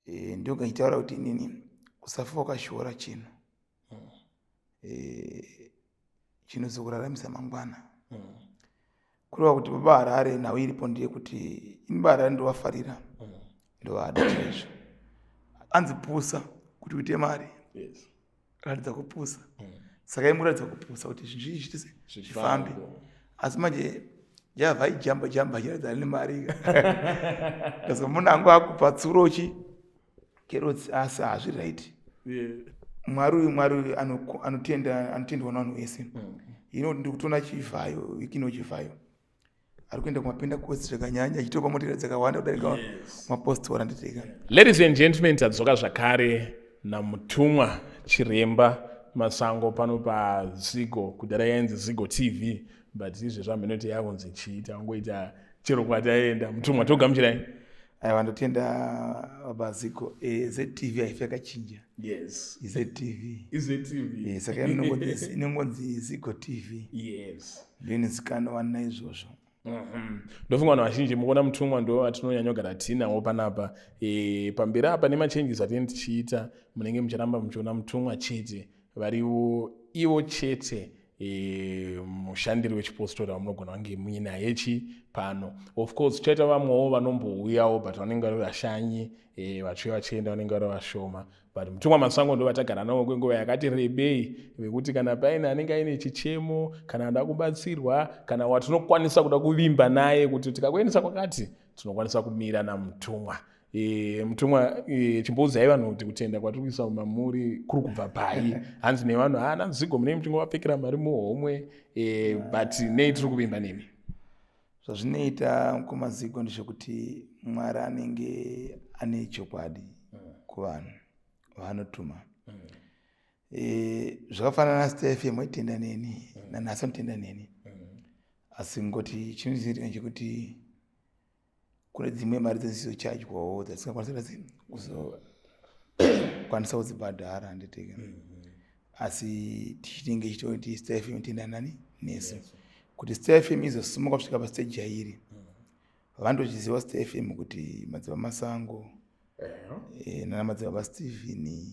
ndoga nchitaura kuti inini kusafa wakashora chinhu chinozokuraramisa mangwana. Kureva kuti baba Harare nhau iripo ndeyekuti ini baba Harare ndovafarira, ndovada chaizvo. Anzi pusa kuti uite mari, ratidza kupusa. Saka imuratidza kupusa kuti zvinhu zvifambe. Asi manje yabva ijamba ichiratidza rine mari. Saka munhu angu akupa tsurochi kerotsi asi hazviraiti. Mwari anotendwa navanhu vese. Ino ndiri kutoona chivhayo ikino chivhayo ari kuenda kumapentekosti zvakanyanya achitopa motera dzakawanda kudarika mapositora nditega. Ladies and gentlemen, tadzoka zvakare namutumwa chiremba Masango pano paZigo, kudhara yainzi Zigo TV, but izvezvi aminoti yakunzi chiita angoita chero kwataenda. Mutumwa togamuchirai. Aiwa, ndotenda baba Zigo. ZTV haifi yakachinja. Yes. ZTV. Saka inongonzi Zigo TV. Yes. Ndinozikanwa naizvozvo. Ndofunga vanhu vazhinji mukuona mutumwa ndo atinonyanya kugara tinawo panapa. Pamberi apa nemachenjis atini tichiita munenge muchiramba muchiona mutumwa chete, variwo ivo chete mushandiri wechipositora wamunogona kunge muinaye pano. Of course chaita vamwewo vanombouyawo but vanenge vari vashanyi, vachiuya vachienda vanenge vari vashoma, but mutumwa Masango ndo vatagara nawo kwenguva yakati rebei, vekuti kana paine anenge aine chichemo, kana ada kubatsirwa, kana watinokwanisa kuda kuvimba naye kuti tikakuendesa kwakati tinokwanisa kumira namutumwa. Mutumwa chimboudzai vanhu kuti kutenda kwatiri kuisa mumamuri kuri kubva pai. Hanzi nevanhu nanzi Zigo munei muchingovapfekera mari muhomwe, but nei tiri kuvimba nemi. Zvazvinoita mukoma Zigo ndezvekuti Mwari anenge ane chokwadi kuvanhu vaanotuma. Zvakafanana naStar FM waitenda neni, nanhasi anotenda neni. Asi ngoti chinozivikanwa chekuti kune dzimwe mari dzisizochadywawo dzatisikakwanisa kuzokwanisa kudzibhadhara nditega. Asi tichinenge tichitoti Star FM inotenda nani nesu. Kuti Star FM izosimuka kusvika pastage yairi, vandochiziva Star FM kuti madzibaba Masango, nana madzibaba Stephen,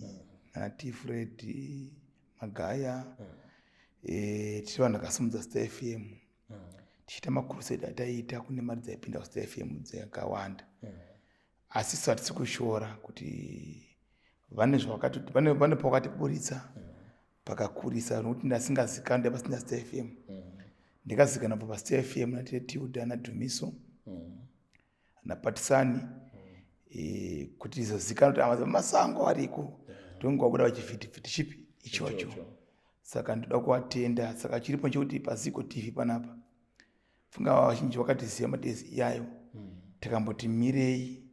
nana T-Fred, Magaya, tiri vanhu vakasimudza Star FM. Tichiita makurusedi ataita kune mari dzaipinda kuStar FM dzakawanda. Asi isu hatisi kushora kuti vane pakatiburitsa pakakurisa nokuti ndasingazikanwa ndapasina Star FM. Ndikazikana paStar FM naTilda naDhumiso naPatisani, kuti izozikana kuti madzibaba Masango ariko ndongowabuda vachivhitivhiti chipi ichocho. Saka ndoda kuvatenda. Saka chiripo nchekuti paZigo TV panapa funga vazhinji vakatiziva madezi iyayo, takamboti mirei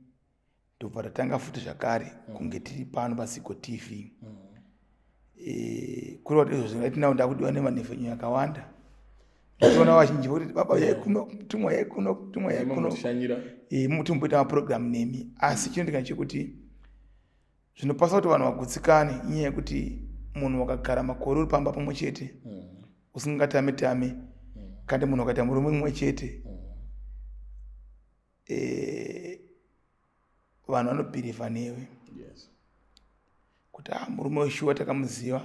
ndobva tatanga futi zvakare kunge tiri pano paZigo TV. Kureva kuti izvo zvingatinawo ndakudiwa nemanhefenyu yakawanda. Ndinoona vazhinji vokuti baba yaikuno, mutumwa yaikuno. Mutomboita mapurogiramu nemi. Asi chinondikana chekuti zvinopasa kuti vanhu vagutsikane, inyaya yekuti munhu wakagara makore uri pamba pamwe chete usingatame, kandi munhu akaita murume mumwe chete, vanhu vanobhirivha newe kuti murume weshuwa takamuziva,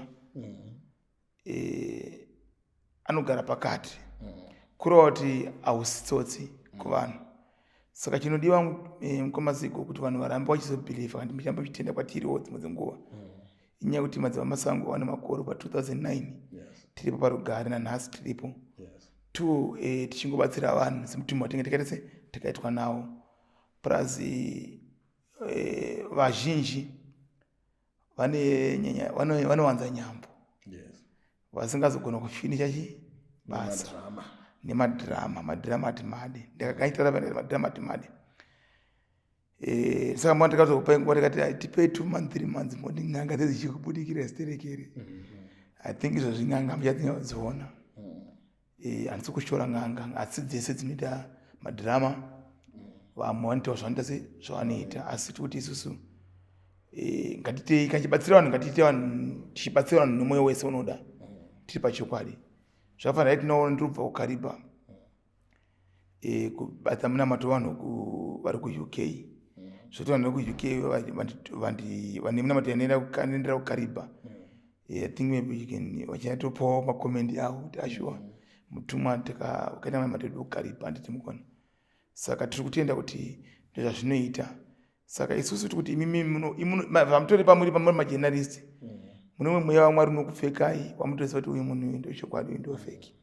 anogara pakati. Kureva kuti hausi tsotsi kuvanhu. Saka chinodiwa mukoma Zigo kuti vanhu varambe vachizobhirivha kandi muchiramba muchitenda kwatiriwo dzimwe dzenguva. Inyaya yekuti madzibaba Masango ane makore pa2009 tiripo parugare, nanhasi tiripo. Tichingobatsira vanhu semutumwa watinenge takaitwa nawo. Plus vazhinji vanowanza nyambo vasingazogona kufinisha basa nemadhirama ati made. Ndakakaitira madhirama ati made. Saka mwana takazopa nguva tikati tipei 2 months 3 months moti n'anga dzichikubudikira ziterekere. I think izvo zvin'anga muchadziona. Handisi kushora n'anga asi dzese dzinoita madhirama. Vamwe vanoitawo zvanoita zvavanoita, asi kuti isusu ngatitei kachibatsira vanhu, ngatiite vanhu tichibatsira vanhu nomwoyo wese unoda tiri pachokwadi. Zvakafanira tinoona ndirubva kukariba kubatsa munamato vanhu vari kuUK. zvoti vanhu vari ku UK vanemuna mati vanoendera kukaribha. I think maybe you can vachatopawo makomendi avo kuti ashuwa mutumwa wakaita mamadhodha kukaribha handiti mukona. Saka tiri kutenda kuti ndozvazvinoita. Saka isusu kuti vamutori pamuri majournalist mune mwe mweya waMwari unokupfekai wamutoziva kuti uyu munhu ndochokwadi uyu ndofeki.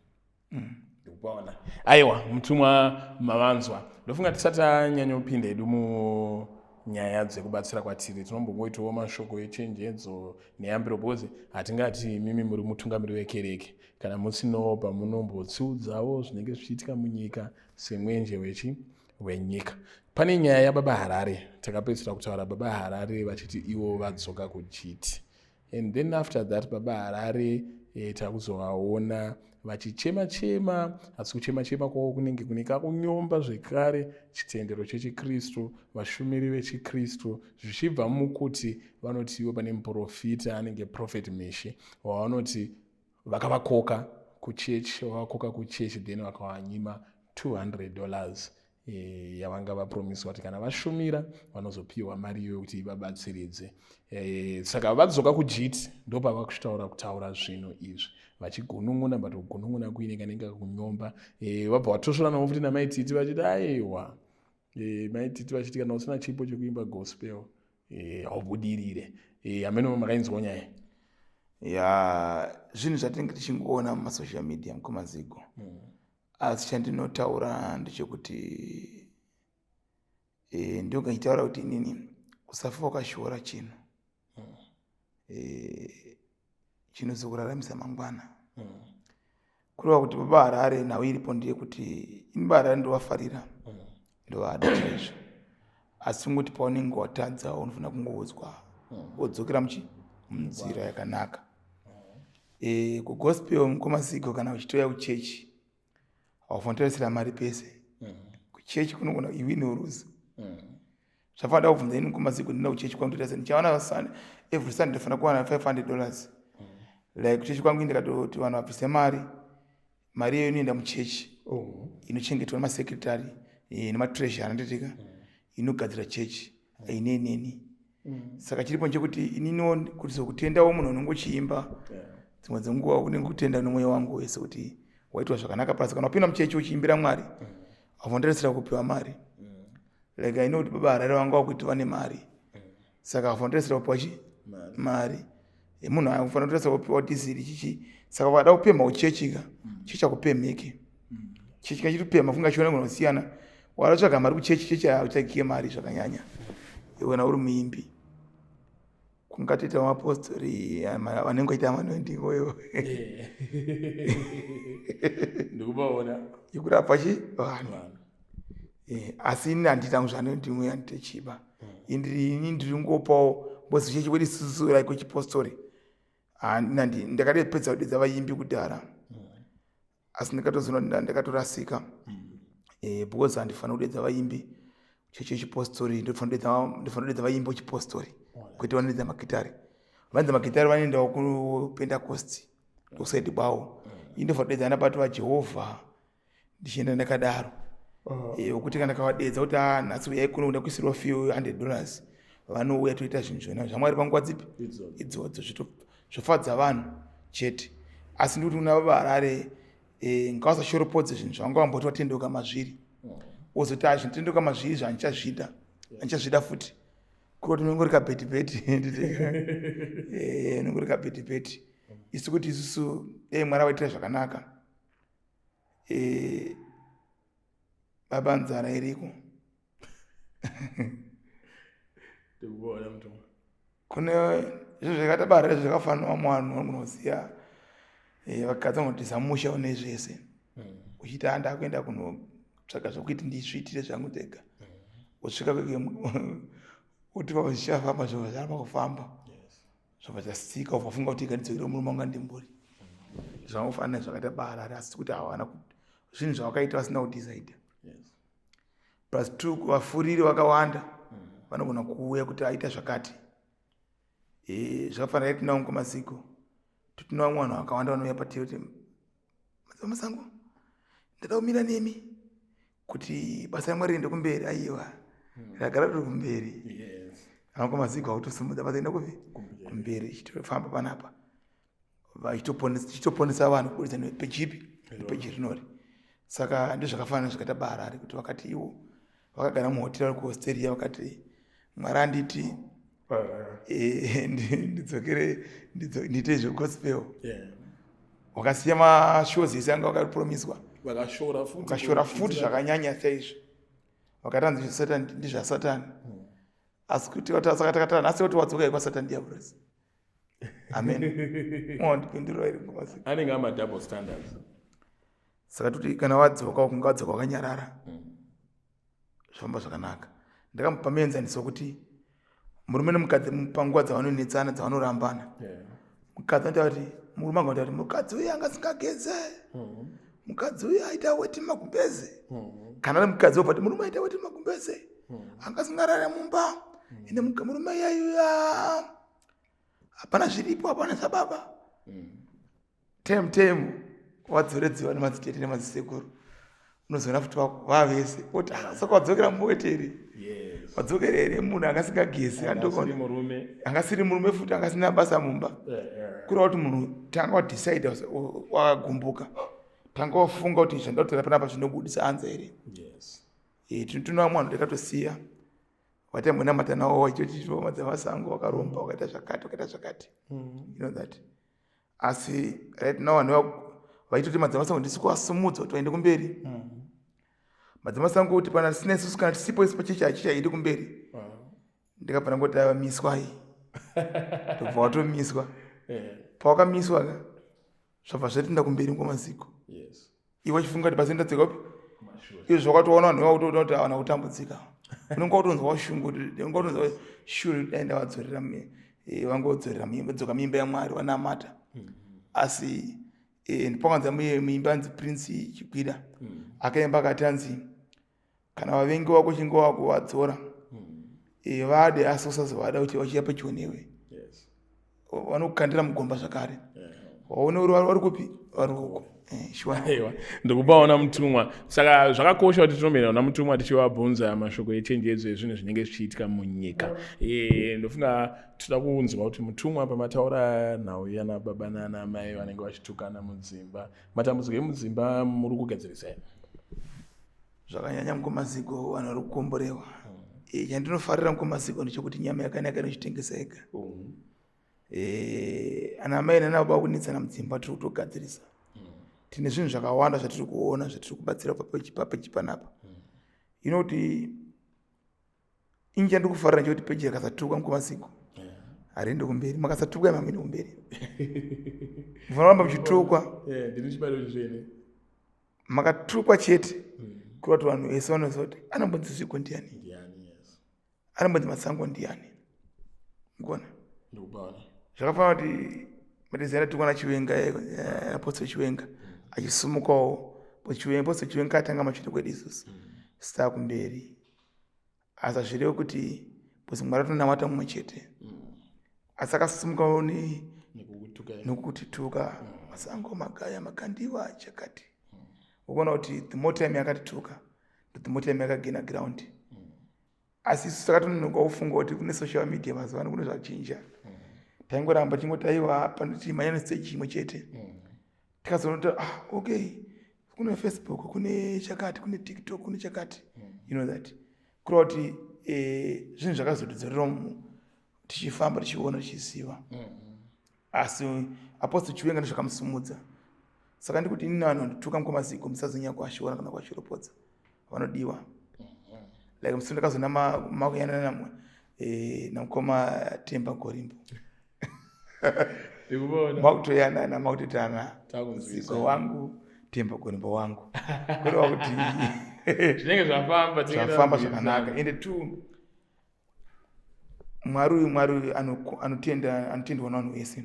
Ndikupaona. Aiwa mutumwa mavanzwa. Ndofunga tisati tanyanyopinda hedu munyaya dzekubatsira kwatiri tinombongoitawo mashoko echenjedzo neyambiro bhozi hatingati mimi muri mutungamiri wekereke kana musinawo pamunombotsiudzawo zvinenge zvichiitika munyika semwenje wenyika. Pane nyaya yaBaba Harare takapedzisira kutaura Baba Harare vachiti ivo vadzoka kuGT. And then after that Baba Harare takuzovaona vachichema-chema, asi kuchema-chema kwavo kunenge kune kakunyomba zvekare chitendero chechikristu, vashumiri vechikristu, zvichibva mukuti vanoti ivo pane muprofita anenge Prophet Meshi wavanoti vakavakoka kuchechi then vakavanyima $200 yavanga vapromiswa kuti kana vashumira vanozopiwa mari iyoyo kuti ivabatsiridze. Saka vadzoka kuGT ndopava kutaura zvinhu izvi vachigunun'una but kugunun'una kuine kanenge kunyomba. Vabva vatosvorana futi namaititi vachiti aiwa maititi vachiti kana usina chipo chekuimba gospel haubudirire. Ameno makainzwa nyaya zvinhu zvatinenge tichingoona mumasocial media mukomaziko. Asi chandinotaura ndechekuti ndongachitaura kuti inini usafa wakashora chinhu chinozokuraramisa mangwana. Kureva kuti Baba Harare nhau iripo ndeyekuti ini Baba Harare ndovafarira ndovada chaizvo, asi kuti paunenge watadza unofanira kungoudzwa wodzokera munzira yakanaka. Kugospel mukomaziko kana uchitoya kuchechi haufanira mari pese. Kuchechi kunogona iwin or lose. Zvafanira kubvunza ini mukomaziko ndina kuchechi kwangu ndoti ndichawana every Sunday ndofanira kuwana $500. Like kuchechi kwangu ndikatoti vanhu vabvise mari iyoyo inoenda muchechi inochengetwa nemasekretari nematreasure anotetika inogadzira chechi aineneni. Saka chiripo nchekuti inini kuti sokutendawo munhu unongochiimba dzimwe dzenguva unenge kutenda nomweya wangu wese kuti waitwa zvakanaka pasi. Kana wapinda muchechi uchiimbira Mwari haufanira kupiwa mari. Like I know kuti Baba Harare vanga vakuitiwa nemari, saka haufanira kupiwa mari. Munhu haufanira kupiwa dhisiri chichi. Saka vada kupemha uchechika chichakupemheki. Chechi kachitopemha funga chiona kunosiyana. Waratsvaga mari kuchechi chechi hauchakiye mari zvakanyanya. Iwena uri muimbi. Kungatoita mapostori vanenge vaita manondingo ivo. Ndikubaona ikurapa vanhu. Asi ini handitangu zvanondimwe handitechiba. Ini ndiringopawo bosi chechi wedi susura kuchipostori. Ndakatopedza kudedza vaimbi kudhara. Asi ndikatozona ndakatorasika. Because handifanira kudedza vaimbi chechi chipostori, ndofanira kudedza vaimbi chipostori. Kwete vanodedza magitari. Vanodedza magitari vanoendawo kuPentecost kusaidi kwavo. Indofanira kudedza nabato vaJehovha ndichienda ndakadaro. Ukuti kana kavadedza kuti nhasi uyai kuno unoda kuisirwa fee $100 vanouya toita zvinhu zvona zvaMwari panguva dzipi idzodzo zvofadza vanhu chete. Asi ndikuti una Baba Harare ngavasashoropodze zvinhu zvanga vamboti watendoka mazviri wozoti zvinotendoka mazviri zvandichazvida futi kuti unongori kabhetibheti unongori kabhetibheti. Isu kuti isusu Mwari avaitira zvakanaka. Baba nzara iriko. Kune izvo zvakaita Baba Harare zvakafanira mwanhu wanoziya vakadza kunotisa musha une zvese. Uchiti handa kuenda kunotsvaga zvokuti ndizviitire zvangu ndega. Usvika kuti vazvichafamba zvobva zvaramba kufamba. Zvobva zvasika ufafunga kuti ikadidzokere murume wanga ndimburi. Zvangofanira zvakaita Baba Harare asi kuti hawana zvinhu zvavakaita vasina kudhisaidha. Plus 2 vafuriri vakawanda vanogona kuuya kuti aita zvakati. Zvakafanira kuti tinawo mukomaziko tinawo vanhu vakawanda vanouya patiri kuti masango ndada kumira nemi kuti basa raMwari riende kumberi. Aiwa ragara riri kumberi Yes. anokomazigwa kutosimudza vazoenda kuvi kumberi ichitofamba panapa ichitoponesa vanhu kuburisa pechipi nepechirinori. Saka ndezvakafanana zvakaita baharare kuti vakati ivo vakagara muhotera vari kuhosteria vakati Mwari anditi ndidzokere ndiite zvegospel. Wakasiya mashows ese anga vakapromiswa vakashora futi zvakanyanya saizvo vakatanzi ndezvasatani asi kuti saka nhasi kuti wadzoka kwasatani diabolos. Amen. Ndipindurwa iri kumasiku anenge ama double standards. Saka kuti kana wadzoka ukunga wadzoka wakanyarara zvofamba zvakanaka. Ndakamupa muenzaniso kuti murume nemukadzi panguva dzavanonetsana dzavanorambana mukadzi anoita kuti murume angaita kuti mukadzi uyu anga asingageze mukadzi uyu aita weti magumbeze kana ari mukadzi wobva kuti murume aita weti magumbeze anga asingarara mumba ine murume iyayuya hapana zviripo hapana sababa temu wadzoredziwa nemadzitete nemadzisekuru unozoona futi vavese oti saka wadzokera muweteri wadzokera here munhu angasingagezi angasiri murume futi angasina basa mumba kureva kuti munhu tanga wadhisaida wakagumbuka tanga wafunga kuti zvandakutora panapa zvinobudisa anza here. Tinotinowa mwanhu ndakatosiya watambonamata nawo wachitoti masango wakaromba wakaita zvakati you know that. Asi right now vanhu vaitoti madzamasango ndisi kuwasumudza kuti vaende kumberi. Madzamasango kuti pana sina isusu kana tisipo isi pachechi hachichaendi kumberi ndikabva ndangoti avamiswa tobva watomiswa pawakamiswa ka zvabva zvatinda kumberi kwamaziko iwe wachifunga kuti pazoenda dzeka upi izvo zvakatoona vanhu vakutoona kuti havana kutambudzika unenge watonzwa ushungu unenge watonzwa shuri daenda vadzorera vangodzorera dzoka muimba yaMwari vanamata. Asi ndipakanza muimba anzi Prince Chigwida akaimba akati anzi kana vavengi vako chinge wakuvadzora vade asi usazovada kuti vachiya pedyo newe vanokukandira mugomba zvakare waone uri vari kupi vari uko. Ndikubaona mutumwa. Saka zvakakosha kuti tinombera na mutumwa tichivabvunza mashoko echenjedzo ezvinhu zvinenge zvichiitika munyika. Ndofunga toda kunzwa kuti mutumwa pamataura nhau yana baba nana mai vanenge vachitukana mudzimba matambudziko emudzimba muri kugadzirisa here? Zvakanyanya mukomaziko vanhu vari kukomborewa. Chandinofarira mukomaziko ndechekuti nyama yakanaka inochitengesa yega. Ana mai nana baba kunetsana mudzimba tiri kutogadzirisa. Tine zvinhu zvakawanda zvatiri kuona zvatiri kubatsira papeji panapa. Inoti inji ndikufarira nje kuti peji yakasatuka mukomaziko hariendi kumberi makasatuka mamini kumberi munoramba muchitukwa makatukwa chete kuti vanhu vese vanoziva kuti anambonzi zvigo ndiani anambonzi masango ndiani ngona zvakafanira kuti matezera tukwana Chiwenga apostoli Chiwenga achisumukawo apostoli Chiwenga atanga machito kwedu isusu sita kumberi asi zvirevo kuti pozi Mwari atonamata mumwe chete asi akasumukawo nekutituka masango magaya makandiwa chakati ukuona kuti the more time yakatituka the more time yakagena ground. Asi isusu takatononoka kufunga kuti kune social media mazuva ano kune zvachinja taingoramba chingotaiwa panoti manyana stage chimwe chete tikazoona okay kune Facebook kune chakati kune TikTok kune chakati you know that kureva kuti zvinhu zvakazotidzorera tichifamba tichiona tichiziva. Asi apostoli Chiwenga ndozvakamusumudza. Saka ndikuti ini vanhu vandituka mukomaziko musazonyanya kuashora kana kuashoropodza vanodiwa like musi ndakazona makuyanana namukoma Temba Gorimbo makutoyanana makutotana ziko wangu Temba Gorimbo wangu kureva kuti zvinenge zvafamba zvakanaka ende tu Mwari anotendwa navanhu vese.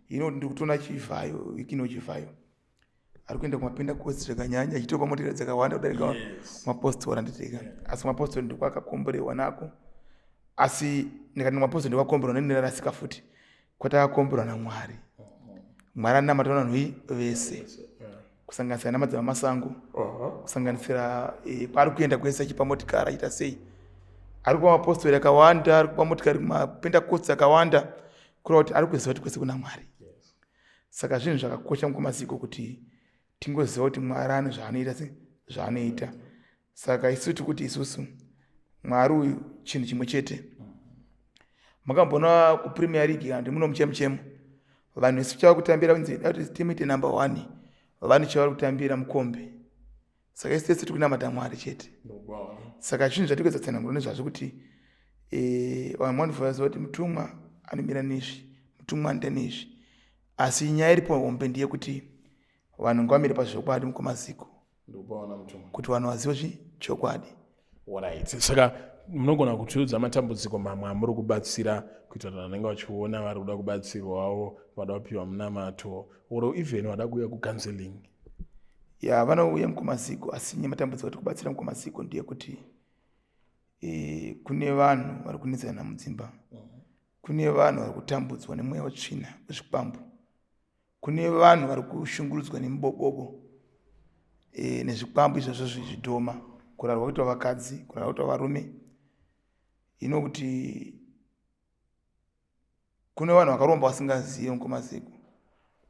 Ndikutoona chivhayo ikino chivhayo ari kuenda kumapenda kosi zvakanyanya achitopa motera dzakawanda kudarika mapostori anditeka. Asi mapostori ndiko akakomborewa nako. Asi ndikati mapostori ndikakomborewa nendarasika futi kwatakakomborewa naMwari. Mwari anamata vanhu vese kusanganisira namadzimai masango kusanganisira paari kuenda kwese achipa motikari achiita sei ari kumapostori akawanda, ari kumamotikari kumapentakoti akawanda, kureva kuti ari kuziva kuti kwese kuna Mwari. Saka zvinhu zvakakosha mukumaziko kuti tingoziva kuti Mwari ane zvaanoita. Saka isusu kuti isusu Mwari uyu chinhu chimwe chete. Makambona kuPremier League kandi muno muchemo vanhu isu chava kutambira kunzi kuti timu ite number 1 vanhu chava kutambira mukombe. Saka isi tese tikunamata Mwari chete. Saka zvinhu zvatikuzatsanangura nezvazvo kuti vamwe vanoziva kuti mutumwa anomira nezvi, mutumwa anoita nezvi. Asi nyaya iripo hombe ndeyekuti vanhu ngavamire pazvokwadi mukumaziko kuti vanhu vazive chokwadi. Alright. Saka munogona kutiudza matambudziko mamwe amuri kubatsira kuitira kuti vanenge vachiona vari kuda kubatsirwawo, vada kupiwa munamato, oro even vada kuuya kucounseling? Ya vanouya mukumaziko, asi nyaya matambudziko ati kubatsira mukumaziko ndeyekuti kune vanhu vari kunetsana mudzimba, kune vanhu vari kutambudzwa nemweya wetsvina wezvikwambu, kune vanhu vari kushungurudzwa nemubobobo nezvikwambu izvozvo zvidhoma, kurarwa kuitwa vakadzi, kurarwa kuitwa varume. Ino kuti kune vanhu vakaromba vasingazivi mukumaziko,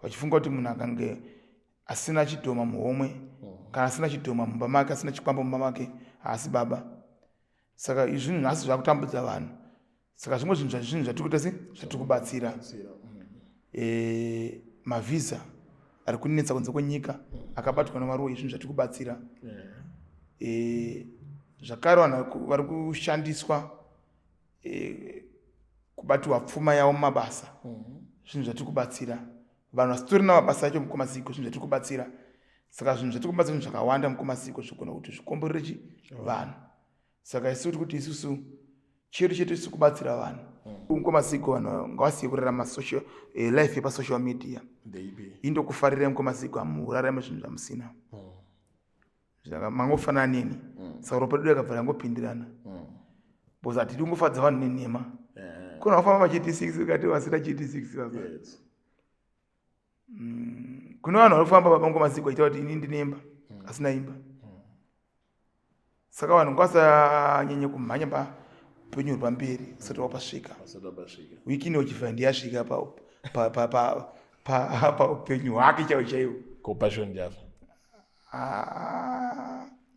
vachifunga kuti munhu akange asina chidhoma muhomwe kana asina chidhoma mumba make, asina chikwambu mumba make haasi baba. Saka izvi zvinhu nhasi zvakutambudza vanhu. Saka zvimwe zvinhu zvatiri kubatsira. Mavhiza ari kunetsa kunze kwenyika akabatwa namaruwa, izvinhu zvatiri kubatsira. Zvakare vanhu vari kushandiswa kubatirwa pfuma yavo mumabasa, zvinhu zvatiri kubatsira. Vanhu vasitorina mabasa acho mukumaziko, zvinhu zvatiri kubatsira. Saka zvinhu zvatiri kubatsira zvakawanda mukumaziko zvigona kuti zvikomborere vanhu. Saka isusu kuti isusu chedu chetu isi kubatsira vanhu. Mukumaziko vanhu ngavasiye kurarama life yepasocial media. Indokufarira mukumaziko, hamurarame zvinhu zvamusina. Mangofanana neni. Saka ropa redu rakabva rangopindirana. Boza hatidi kungofadza vanhu nenhema. Kuna vafamba GT6 ukati vasina GT6 baba. Kuna vanhu varikufamba baba mukumaziko achitaura kuti ini ndine imba asina imba. Saka vanhu ngavasanyanye kumhanya paupenyu pamberi usati wapasvika. Wiki ino uchivha ndiyasvika paupenyu hwake chaiwo. Compassion Java.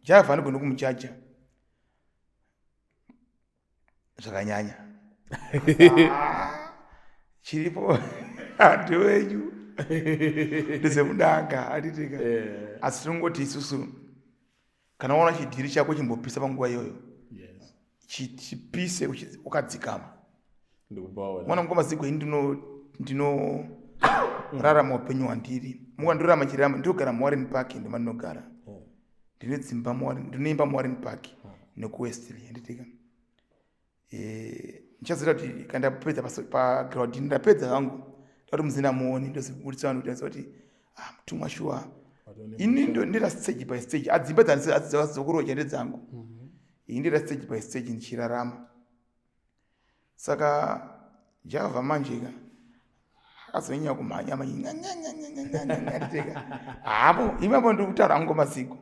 Java anogona kumuchacha zvakanyanya. Chiripo antu wenyu ndezemudanga atitika. Asi tinongoti isusu kana waona chidhiri chako chimbopisa panguva iyoyo, chipise ukadzikama. Mwana mukumaziko ini ndinorarama upenyu hwandiri. Mukandorarama chirarama ndinogara muWarren Park, ndima ndinogara. Ndine dzimba ndinoimba muWarren Park nekuWesley anditika. Ndichazoita kuti kandapedza paground ndapedza hangu ndati muzina muoni ndozibudisa vanhu kuti aziva kuti mutumwa shuwa ini ndira stage by stage. Adzimba dzandizokuroja ndedzangu. Ndira stage by stage ndichirarama. Saka Java manje akazonyanya kumhanya nditeka hapo imapo ndikutaura hangu maziko.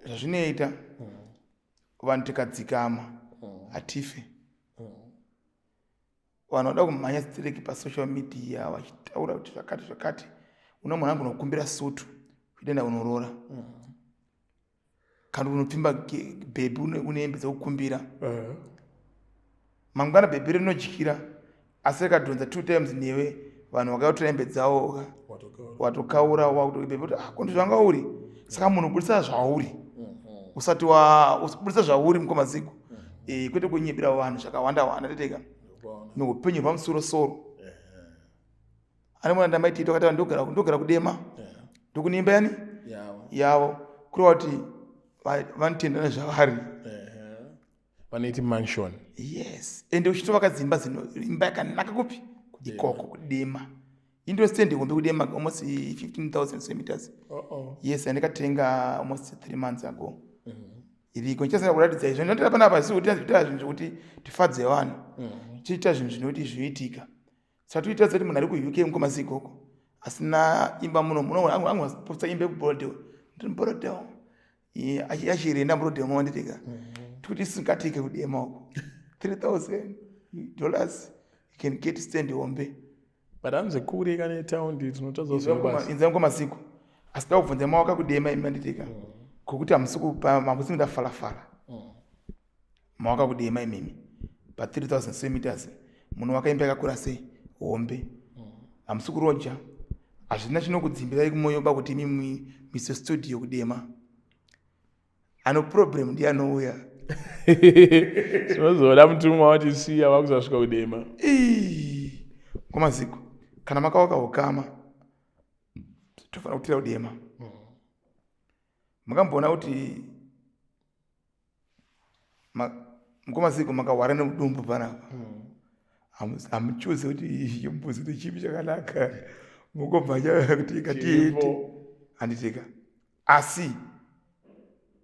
Zvazvinoita vanhu tikadzikama hatife. Vanhu vada kumhanya streki pasocial media vachitaura kuti zvakati. Una munhu angona kukumbira sutu kuenda unorora. Kana unopfimba bhebhi une hembe dzekukumbira. Mangwana bhebhi rinodyira asi rikadhonza 2 times newe vanhu vakatora hembe dzavo watokaura wakuti bhebhi kuti kondi zvanga uri. Saka munhu budisa zvauri usati budisa zvauri mukumaziko. Kwete kunyebera vanhu zvakawanda teteka noupenyu hwamusoro. Ane mwana ndamaiti takati ndogara kudema ndokunemba yani yavo kureva kuti vanotenda nezvavari. Vanoiti mansion. Yes. Ende uchitovaka dzimba imba yakanaka kupi ikoko kudema. Indosende hombe kudema almost 15,000 square meters. Yes, andikatenga almost 3 months ago. Iriko ndichasina kuratidza izvo ndinoita panapa isi kuti tiita zvinhu zvokuti tifadze vanhu. Tiita zvinhu zvinoti zvinoitika. Saka toita seti munhu ari kuUK mukumaziko uko asina imba muno angopotsa imba yekuBorodale. Borodale. Achirenda Borodale mwanditika. tikuti singatike kudema uko $3,000 you can get stand hombe but hanze kure kana taundi tinotazoswa inzangu masiku asida kubvunza maoko kudema imanditika kokuti hamusi ndafalafala maoko kudema imimi pa 3000 centimeters munhu wakaimba yakakura sei hombe hamusi kuroja hazvina chinokudzimbirai kumwoyo ba kuti mimi mise studio kudema ano problem ndi anouya tinozoda mutumwa watisiya wakuzasvika kudema kwamaziko kana makawaka ukama tofana kutira kudema makamboona kuti mkomaziko makawara nemudumbu panapa hamuchuze kuti mbuzi kuti chipi chakanaka mukobva kuti katiite handiteka asi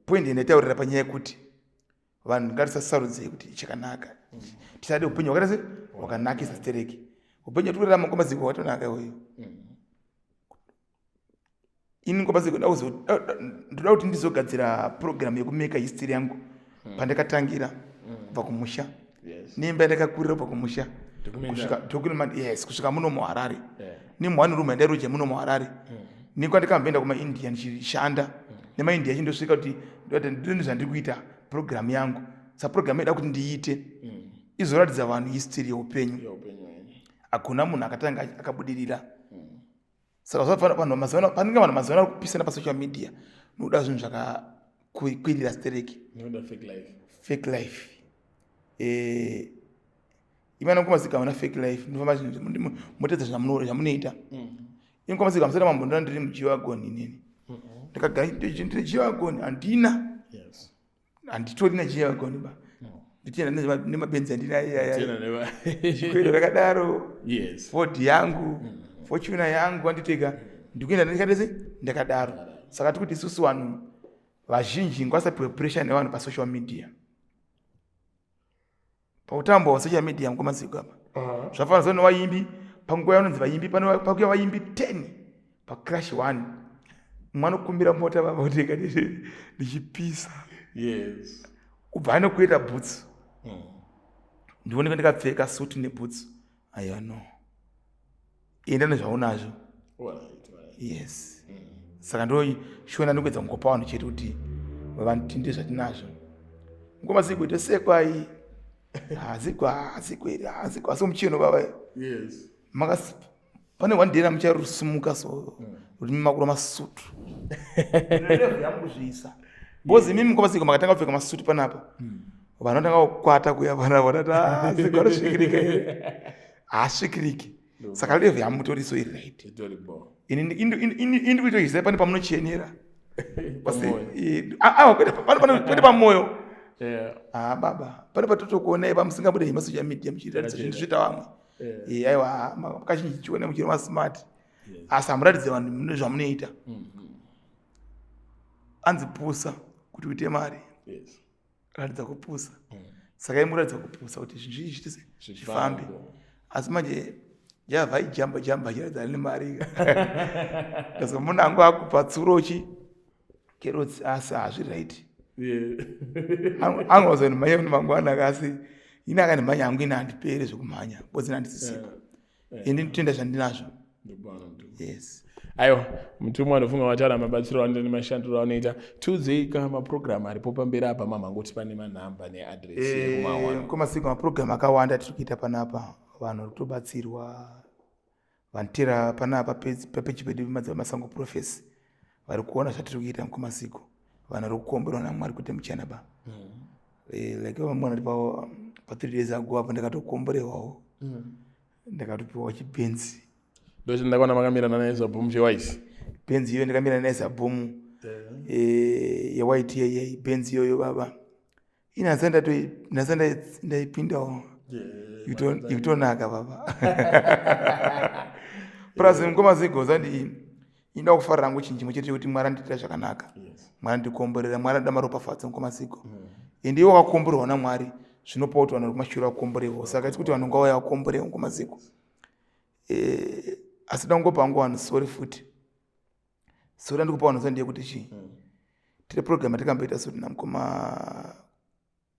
point ndinotaurira panyaya yekuti vanhu ngatisasarudzei kuti chakanaka tisade upenyu hwakati hwakanakisa stereki upenyu hwatirarama mukomaziko hwatonaka iyoyo ini mukomaziko ndoda kuti ndizogadzira program yekumeka history yangu pandakatangira kubva kumusha nimba ndakakurira kubva kumusha kusvika muno muharare nimwani rume ndairoja muno muharare nikwandikamboenda kumaindia ndichishanda nemaindia chindosvika kuti ndini zvandiri kuita program yangu sa program ida kuti ndiite izoratidza vanhu history yeupenyu hakuna munhu akatanga akabudirira saka vanhu mazuva panenge vanhu mazuva ari kupisana pasocial media nokuda zvinhu zvakakwirira stereki fake life imana mukomazika hamuna fake life ndofamba motedza zvamunoita imukomazika musati mambondora ndiri muchiwagoni inini ndikagara ndiri chiwagoni handitori nechiwagoni ba ndichienda nemabenzi andina chikwero rakadaro Ford yangu Fortuna yangu anditeka ndikuenda ndikadese ndakadaro saka tikuti isusu vanhu vazhinji ngwasapiwe pressure nevanhu pasocial media pautambo wa social media mukomaziko apa zvafana zvo nevaimbi panguva yavanonzi vaimbi pakuya vaimbi 10 pacrash 1 mwana kumbira mota vavaoteka ndichipisa ubva anokuita boots ndioneka ndikapfeka suti neboots aiwa no enda nezvaunazvo yes saka ndoshona ndikuedza kungopa vanhu chete kuti vavanditinde zvatinazvo mukomaziko tosekwai haziko asi muchino baba pane wandena mucharusumuka so rurimi makuru masutu yamukuzviisa bozi mimi mukomaziko makatanga kupfeka masuti panapa vanhu vatanga kukwata kuya panapa vatati arosvikirika haasvikiriki saka levhu yamutoriso iri right ini kuitoizai pane pamunochenera kwete pamwoyo baba pane patotokuonai pamusingabude masocial media muchiratidza zvinhu zvita vamwe aiwa kazhinji chione muchiri masmart asi hamuratidze vanhu mune zvamunoita anzi pusa kuti uite mari ratidza kupusa saka imuratidza kupusa kuti zvinhu zvichitise zvifambe asi manje javha ijamba chiratidza rine mari kaso munhu angu akupa tsurochi kerotsi asi hazviraiti angozonimhanya kuti mangwana asi ini akandimhanya hangu ine handiperi zvokumhanya bodzi handisisiko ini nditenda zvandinazvo yes aiwa mutumwa anofunga wataura mabatsiro aanoita nemashandiro aanoita tiudzei ka maprogramu aripo pamberi apa mamangoti pane manhamba neadresi ekumawana mukomaziko maprogramu akawanda tiri kuita panapa vanhu vari kutobatsirwa vanotera panapa pepechi pedu masango profesi vari kuona zvatiri kuita mukomaziko vanhu vari kukomberwa namwari kuti muchanaba like vamwana pa 3 days ago apo ndakatokomborewawo ndakatopiwawo chibenzi ndochiti ndakaona makamirana nezabhomu chewaisi benzi iyoyo ndakamirana nezabhomu yewaiti yeyei benzi iyoyo baba inasa ndaipindawo ikutonaka baba plus mukomaziko zandi inoda kufarira hangu chinjimo chete kuti mwari andiitira zvakanaka mwari andikomborera mwari anida maropafadza mukomaziko ende iwo wakakomborerwa namwari zvinopa kuti vanhu vekumashure vakomborewo saka tikuti vanhu ngavauya vakomborewo mukomaziko asi dangopa hangu vanhu sori futi sori andikupa vanhu zandiyekuti chii tiri program yatikamboita soti namukoma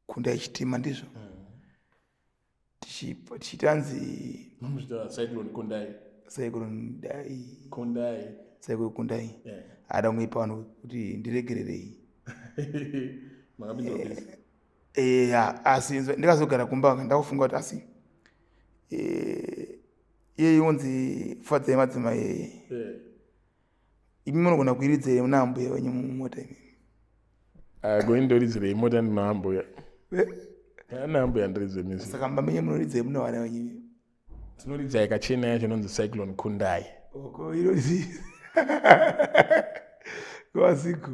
kundai chitima ndizvo tichitanzi cyclone cyclone Kundai ada kungoipa vanhu kuti ndiregererei asi ndikazogara kumba ndakufunga kuti asi iye unzi fadzai madzimai yeye imi munogona kuiridzei muna ambuya wenyu mumota imi goindoridzirei mota ndina ambuya ana ambuya ndiridze misi saka mbamenye munoridzei muna vana wenyu tinoridza yakachena yacho inonzi cyclone Kundai irozi kwaziko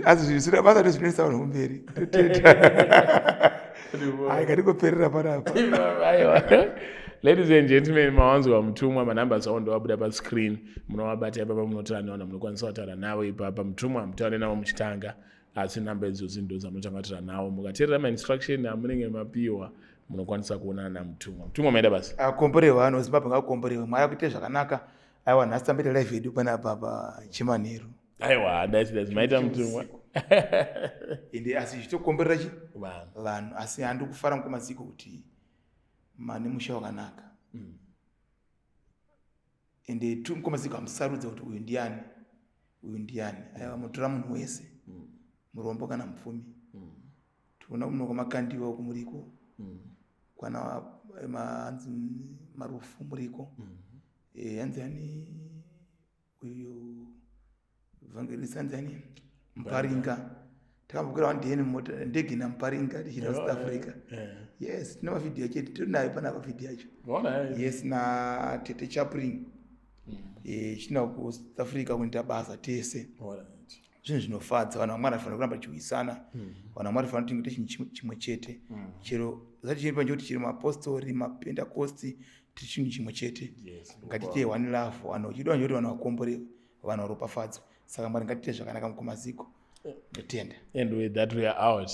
asi zvisira basa tozvinoisa vanhu kumberi katikoperera panapa. Ladies and gentlemen, mawanzwa mutumwa manamba sawo ndowabuda pa screen munowabata apa pamunotaura nawo munokwanisa kutaura nawo ipapa mutumwa mutaure nawo muchitanga asi namba idzozi ndo dzamunotangatira nawo mukateerera ma-instruction amunenge mapiwa munokwanisa kuonana namutumwa maida basi akomborewa ano zimbabwe ngakomborewe mwari akuite zvakanaka aiwa nhasi tamboita live yedu panapa pachimanheru aiwa dasi maita mutumwa ende asi zvichitokomborera vanhu asi handi kufara mukwamaziko kuti mane musha wakanaka ende mukwamaziko hamusarudza kuti uyu ndiani aiwa mutora munhu wese murombo kana mupfumi tiona kuno kwamakandiwa uku muriko kwana hanzi marufu muriko hanzani uyu vhangelisa hanzani Mparinga takambokwira wandiyeni mota ndege naMparinga tichida South Africa yes tine mavhidhiyo chete tinayo panapa vhidhiyo yacho yes na Tete Chaplin china ku South Africa kunoita basa tese zvinhu zvinofadza vanhu vamwe vanofanira kuramba chiwisana vanhu vamwe vanofanira kuti tingite chinhu chimwe chete chero zati chiri panje kuti chiri mapostori mapentecosti tiri chinhu chimwe chete ngatite one love vanhu vachidiwa nje kuti vanhu vakomborewe vanhu varopafadzwa saka mwari ngatite zvakanaka mukumaziko ndotenda and with that we are out.